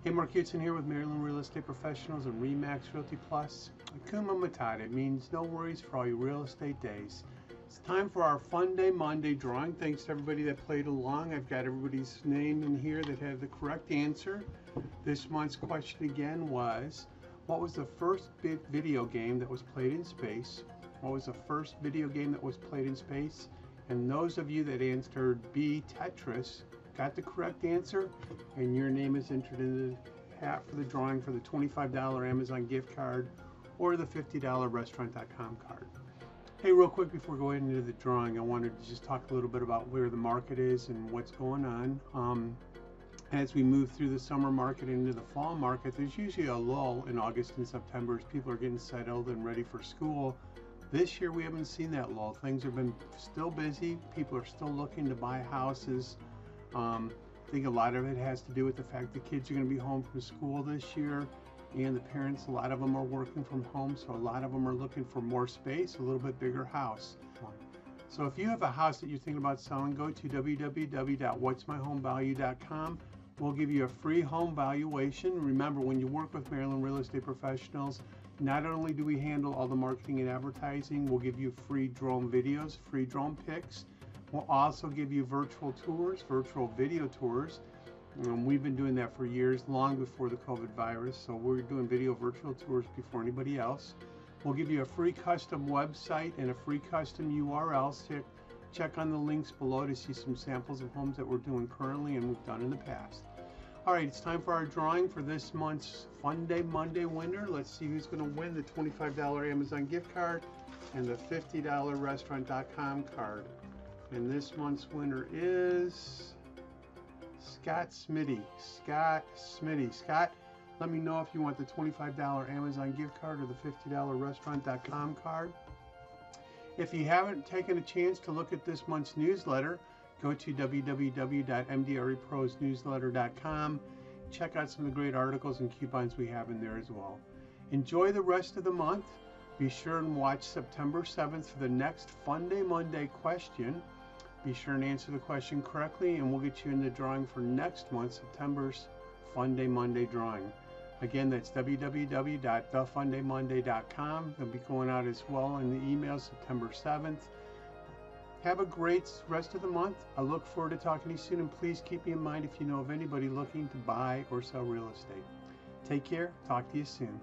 Hey, Mark Hudson here with Maryland Real Estate Professionals and RE/MAX Realty Plus. Akuma Matata. It means no worries for all your real estate days. It's time for our Funday Monday drawing. Thanks to everybody that played along. I've got everybody's name in here that had the correct answer. This month's question again was, what was the first video game that was played in space? What was the first video game that was played in space? And those of you that answered B, Tetris, got the correct answer, and your name is entered in the hat for the drawing for the $25 Amazon gift card or the $50 restaurant.com card. Hey, real quick before going into the drawing, I wanted to just talk a little bit about where the market is and what's going on. As we move through the summer market into the fall market, there's usually a lull in August and September as people are getting settled and ready for school. This year we haven't seen that lull. Things have been still busy. People are still looking to buy houses. I think a lot of it has to do with the fact the kids are going to be home from school this year, and the parents, a lot of them are working from home, so a lot of them are looking for more space, a little bit bigger house. So if you have a house that you're thinking about selling, go to www.whatsmyhomevalue.com. We'll give you a free home valuation. Remember, when you work with Maryland Real Estate Professionals, not only do we handle all the marketing and advertising, we'll give you free drone videos, free drone pics. We'll also give you virtual tours, virtual video tours. We've been doing that for years, long before the COVID virus. So we're doing video virtual tours before anybody else. We'll give you a free custom website and a free custom URL. Check on the links below to see some samples of homes that we're doing currently and we've done in the past. All right, it's time for our drawing for this month's Funday Monday winner. Let's see who's going to win the $25 Amazon gift card and the $50 restaurant.com card. And this month's winner is Scott Smitty. Scott, let me know if you want the $25 Amazon gift card or the $50 restaurant.com card. If you haven't taken a chance to look at this month's newsletter, go to www.MDREProsNewsletter.com. Check out some of the great articles and coupons we have in there as well. Enjoy the rest of the month. Be sure and watch September 7th for the next Funday Monday question. Be sure and answer the question correctly, and we'll get you in the drawing for next month, September's Funday Monday drawing. Again, that's www.thefundaymonday.com. They'll be going out as well in the email September 7th. Have a great rest of the month. I look forward to talking to you soon, and please keep me in mind if you know of anybody looking to buy or sell real estate. Take care. Talk to you soon.